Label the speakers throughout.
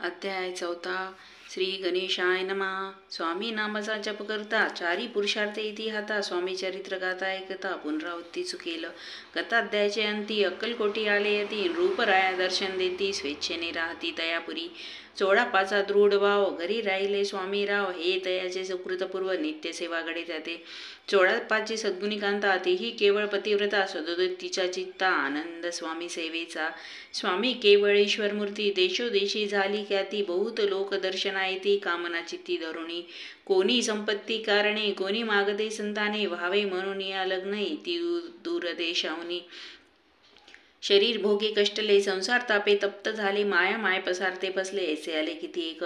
Speaker 1: अध्याय 4. श्री गणेशाय नमः. स्वामी नामाचा जप करता चारी पुरुषार्थ येती हाता. स्वामी चरित्र गाता ऐकता पुनरावृत्ती चुकेल. कथाध्यायाचे अंती अक्कलकोटी आले यती. रूपराया दर्शन देती स्वेच्छेने राहती तयापुरी. चोळापाचा दृढ भाव घरी राहिले स्वामीराव. हे तयाचे सुकृतपूर्व नित्य सेवा घडे त्याते. चोळापाची सद्गुणी कांता तेही केवळ पतिव्रता. सदोदितीचा चित्ता आनंद स्वामी सेवेचा. स्वामी केवळ ईश्वरमूर्ती देशोदेशी झाली ख्याती. बहुत लोक दर्शना येती कामना चित्ती धरुणी. कोणी संपत्ती कारणे कोणी मागते संताने. व्हावे म्हणून या लग्न येती दूरदेशाहुनी. शरीर भोगे कष्टले संसार तापे तप्त झाले. माया माय पसारते फसले ऐसे आले किती एक.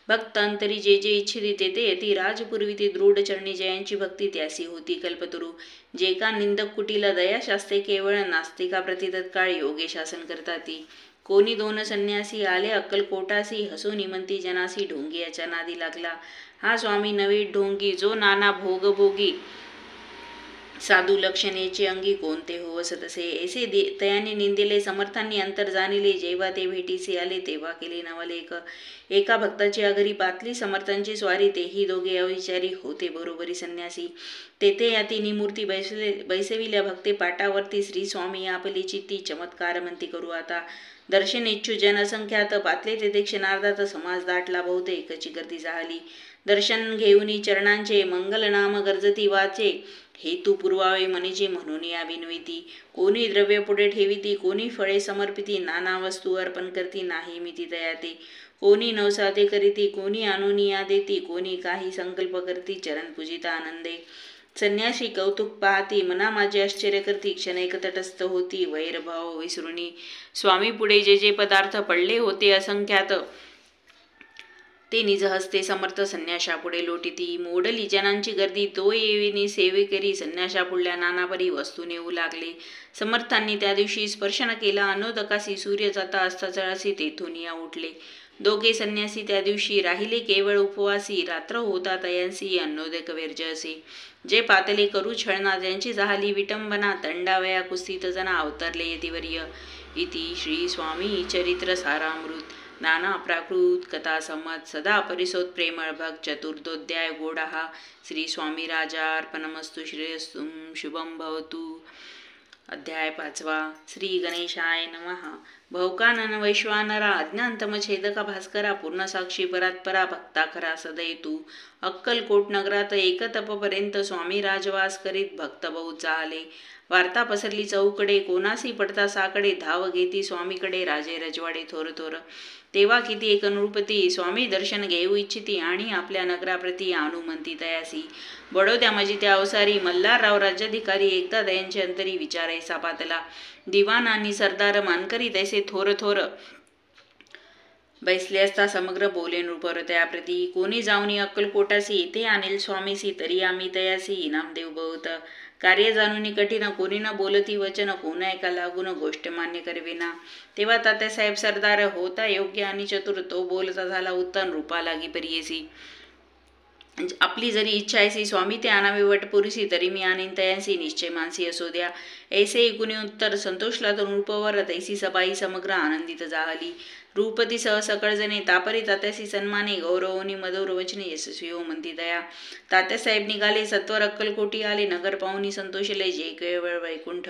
Speaker 1: भक्त अंतरी जे जे इच्छिते ते येती. राजपूर्वी ते दृढ चरणी जयांची भक्ती त्यासी होती कल्पतरू. जे का निंदक कुटीला दया शास्ते केवळ. नास्तिका प्रति तत्काळ योगे शासन करता ती. कोणी दोन संन्यासी आले अक्कलकोटासी. हसून म्हणती जनासी ढोंगी याच्या नादी लागला. हा स्वामी नवे ढोंगी जो नाना भोगभोगी. साधू लक्षणेचे अंगी कोणते होवस तसे. ऐसे तयाने निंदिले समर्थांनी अंतर जाणिले. जेव्हा ते भेटीसे आले तेव्हा केले नवलेख. एका भक्ताची अघरी पातली समर्थांची स्वारी. तेही दोघे अविचारी होते बरोबरी संन्यासी. तेथे याती निमूर्ती बैसविल्या भक्ते पाटावरती. श्री स्वामी आपली चित्ती चमत्कार म्हणती करू आता. दर्शन इच्छू जनसंख्यात पातले तेथे क्षणार्धात. समाज दाटला बहुतेक एकची गर्दी झाली. दर्शन घेऊनी चरणांचे मंगल नाम गर्जती वाचे. हेतू पुरवावे मनीचे म्हणून या विनविती. कोणी द्रव्य पुढे ठेविती कोणी फळे समर्पिती. नाना वस्तू अर्पण करती नाही मिती तयाते. कोणी नवसाते करीती कोणी अनुनिया देती. कोणी काही संकल्प करती चरण पूजिता आनंदे. संन्यासी कौतुक पाहती मना माझे आश्चर्य करती. क्षणैक तटस्थ होती वैरभाव विसरुनी. स्वामी पुढे जे जे पदार्थ पडले होते असंख्यात ते निज हस्ते समर्थ संन्याशापुढे लोटीती. मोडली जनांची गर्दी तो येविनी सेवे करी. संन्याशापुढल्या नानापरी वस्तू नेऊ लागले. समर्थांनी त्या दिवशी स्पर्श न केला. अनोदकासी सूर्य जाता अस्ताचळासी तेथून या उठले. दोघे संन्यासी त्या दिवशी राहिले केवळ उपवासी. रात्र होता तयांसी अन्नोदक वर्ज असे. जे पातले करू छळना ज्यांची झाली विटंबना. तंडावया कुस्तीत जना अवतरले यतिवर्य. इति श्री स्वामी चरित्र सारामृत. नाना प्राकृत कथा संमत सदा परिसोत प्रेमळ भक्त. चतुर्थोध्याय गोडहा. श्री स्वामी राजार्पणमस्तु. श्रेयस्तुं शुभं भवतु. अध्याय 5. श्री गणेशाय नमः. भवकानन वैश्वानरा अज्ञानतम छेदका भास्करा. पूर्ण साक्षी परात्परा भक्ता खरा सदैतू. अक्कलकोट नगरात एक तपपर्यंत स्वामी राजवास करीत भक्त बहुत जाहले. वार्ता पसरली चौकडे कोणासी पडता साकडे. धाव घेती स्वामीकडे राजे रजवाडे थोर थोर. तेव्हा किती एक नृपती स्वामी दर्शन घेऊ इच्छिती. आणि आपल्या नगराप्रती आणू म्हणती तयासी. बडोद्या मजी त्या अवसारी मल्हारराव राज्याधिकारी. एकदा दयांचे अंतरी विचारायचा पातला. दिवाण आणि सरदार मानकरी तैसे थोर थोर बैसले असता समग्र बोले नृपर त्याप्रती. कोणी जाऊनी अक्कलकोटासी येथे आणेल स्वामीसी. तरी आम्ही तयासी इनाम देऊ बहुत. कार्य जाणून कठीण कोणी न बोलती वचन. कोणा एका लागून गोष्ट मान्य करवेना. तेव्हा तात्यासाहेब सरदार होता योग्य आणि चतुर. तो बोलता झाला उत्तम रूपा लागी परियेसी. आपली जरी इच्छा ऐसी स्वामी ते आणावे वटपुरुषी. तरी मी आणीन तयांसी निश्चय मानसी असो द्या. ऐसे कुणी उत्तर संतोषला तर नृपवर. तैसी सबाई समग्र आनंदित जाहली. रूपती सह सकळजणे तापरी तात्यासी सन्माने. गौरवनी मधुर वचने यशस्वी हो म्हणती दया. तात्यासाहेब निघाले सत्वर अक्कलकोटी आले. नगर पाहुणी संतोषले जे केवळ वैकुंठ.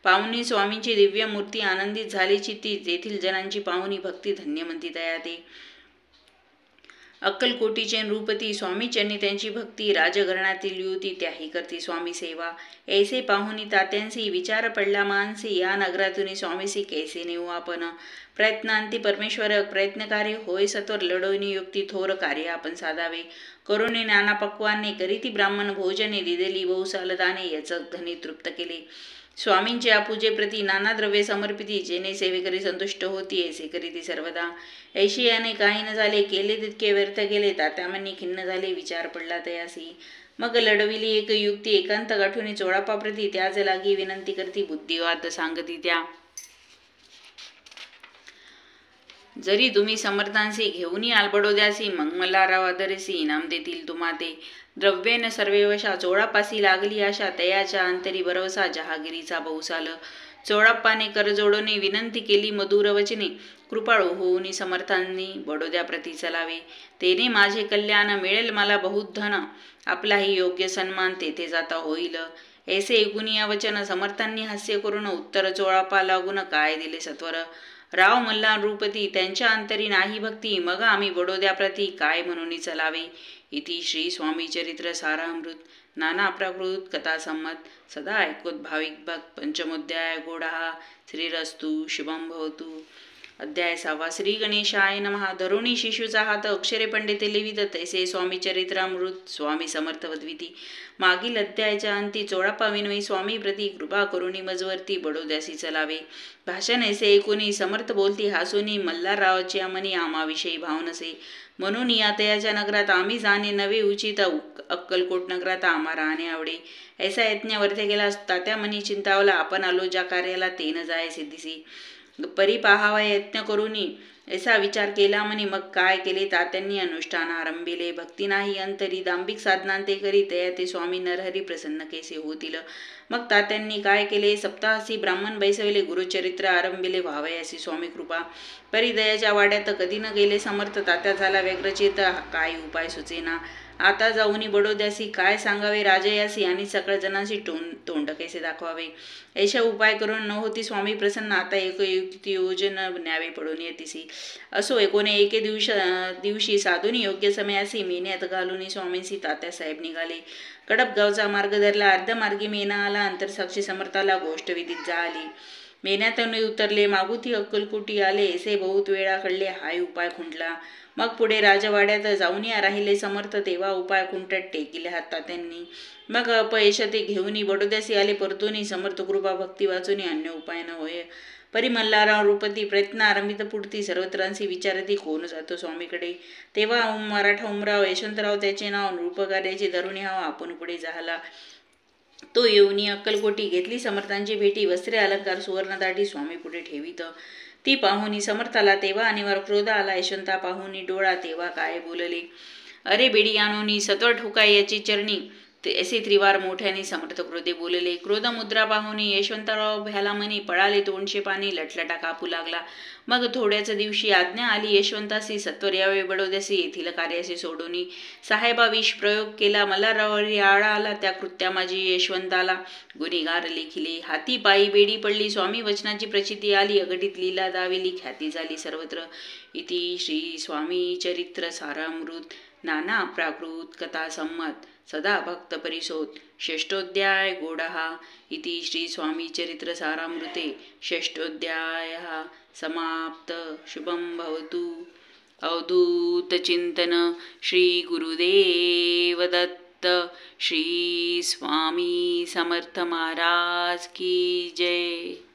Speaker 1: पाहुणी स्वामींची दिव्य मूर्ती आनंदित झाली चित्ती. तेथील जनांची पाहुणी भक्ती धन्य म्हणती दया ते. अक्कलकोटीचे नृपती स्वामी चरणी त्यांची भक्ती. राजघराण्यातील युवती त्याही करती स्वामी सेवा. ऐसे पाहुणी तात्यांसी विचार पडला मानसी. या नगरातून स्वामीसी कैसे नेऊ आपण. प्रयत्नांती परमेश्वर प्रयत्नकार्य होय सत्वर. लढवणी युक्ती थोर कार्य आपण साधावे. करुणे नाना पक्वाने करीती ब्राह्मण भोजने. दिलेली बहुसाल दाने याचक धनी तृप्त केले. स्वामींचे आपूजे प्रती नाना द्रव्ये समर्पिती. जेणे सेवेकरी संतुष्ट होती ऐसे करीती सर्वदा. ऐशी याने काही न झाले केले तितके व्यर्थ गेले. तात्यामनी खिन्न झाले विचार पडला तयासी. मग लढविली एक युक्ती एकांत गाठुनी चोळापाप्रती. त्याच लागी विनंती करती बुद्धिवाद सांगती त्या. जरी तुम्ही समर्थांसी घेऊन याल बडोद्यासी. मग मल्हारराव आदरेसी इनाम देतील तुम्हा ते. द्रव्येन सर्वे वशा चोळापासी लागली आशा. तयाच्या अंतरी भरवसा जहागिरीचा बहुसाल. चोळाप्पाने करजोडून विनंती केली मधुर वचने. कृपाळू होऊन समर्थांनी बडोद्या प्रती चलावे. तेने माझे कल्याण मिळेल मला बहुत धन. आपलाही योग्य सन्मान तेथे जाता होईल. ऐसे ऐकून या वचन समर्थांनी हास्य करून उत्तर चोळाप्पा लागून काय दिले सत्वर. राव मल्हार नृपती त्यांच्या अंतरी नाही भक्ती. मग आम्ही बडोद्या प्रती काय म्हणून चलावे. इति श्री स्वामी चरित्र सारामृत. नाना प्राकृत कथा संमत. सदा ऐकत भाविक भक्त. पंचमोध्याय गोडा. श्रीरस्तु शुभम भवतु. अध्याय 6. श्री गणेशाय नमः. धरुणी शिशूचा हात अक्षरे पंडिते लिहित तैसे स्वामी चरित्रामृत स्वामी समर्थ वदविती. मागील अध्यायाच्या अंती चोळाप्पा विनोई स्वामी प्रती कृपा करुणी मजवर्ती बडोद्यासी चलावे. भाषण ऐसे ऐकुनी समर्थ बोलती हासुनी. मल्हाररावाची मनी आम्हाविषयी भाव नसे. म्हणून या तयाच्या नगरात आम्ही जाणे नवे उचित. अक्कलकोट नगरात आम्हा राहणे आवडे. ऐसा यज्ञ वर्थे केला तात्या मनी चिंतावला. आपण आलो ज्या कार्याला ते न जाय सिद्धिसी. परी पाहावा यत्न करुनी ऐसा विचार केला म्हणे. मग काय केले तात्यांनी अनुष्ठान आरंभिले. भक्ती नाही अंतरी दांभिक साधनांते करी तया ते स्वामी नरहरी प्रसन्न केसे होतील. मग तात्यांनी काय केले. सप्ताहासी ब्राह्मण बैसविले. गुरुचरित्र आरंभिले व्हावयासी स्वामी कृपा. परी दयाच्या वाड्यात कधी न गेले समर्थ. तात्या झाला व्यग्रचेत काय उपाय सुचेना. आता जाऊनी बडोद्यासी काय सांगावे राजयासी. आणि सकळ जणांशी तोंड कैसे दाखवावे. ऐशा उपाय करून न होती स्वामी प्रसन्न. आता एक युक्ती योजन न्यावे पडून येतीसी. असो एकोणे एके दिवशी साधून योग्य समयासी मेन्यात घालून स्वामींशी तात्यासाहेब निघाले. कडपगावचा मार्ग धरला. अर्धमार्गी मेना आला. अंतरसाक्षी समर्थाला गोष्ट विदित झाली. मेन्यातून उतरले. मागुती अक्कलकोटी आले. ऐसे बहुत वेळा कळले हाय उपाय खुंटला. मग पुढे राजवाड्यात जाऊन राहिले समर्थ. तेव्हा उपाय खुंटत टेकिले हात त्यांनी. मग अपयश ते घेऊन बडोद्यासी आले परतुनी. समर्थ कृपा भक्ती वाचून अन्य उपाय न होय. परी मल्हारराव नृपती प्रयत्न आरंभित पुढती. सर्वत्रांशी विचारती कोण जातो स्वामीकडे. तेव्हा मराठा उमराव यशवंतराव त्याचे नाव. नृपकार्याची धरुणी हाव आपण पुढे झाला. तो येऊनी अक्कलकोटी घेतली समर्थांची भेटी. वस्त्रे अलंकार सुवर्ण दाढी स्वामी पुढे ठेवीत. ती पाहुनी समर्थाला तेव्हा अनिवार्य क्रोध आला. यशवंता पाहुनी डोळा तेव्हा काय बोलले. अरे बेडी आणोनी सत्वर ठोकाय याची चरणी. असे त्रिवार मोठ्याने समर्थ क्रोधे बोलले. क्रोध मुद्रा पाहुनी यशवंतराव भ्याला मनी. पळाले तोंडशे पाणी लटलटा कापू लागला. मग थोड्याच दिवशी आज्ञा आली यशवंतासी. सत्वर यावे बडोद्यासी येथील कार्याशी सोडूनी. साहेबा विष प्रयोग केला. मल्हाररावांवरी आळा आला. त्या कृत्या माझी यशवंताला गुन्हेगार लेखिले. हाती पायी बेडी पडली. स्वामी वचनाची प्रचिती आली. अघटित लीला दाविली. ख्याती झाली सर्वत्र. इति श्री स्वामी चरित्र सारामृत. नाना प्राकृत कथा संमत. सदा भक्त परिसोत. षष्ठोध्याय गोडहा. इति श्री स्वामी चरित्र सारामृते षष्ठोध्याय समाप्त. शुभम भवतु. अवधूत चिंतन. श्री गुरुदेव दत्त. श्री स्वामी समर्थ महाराज की जय.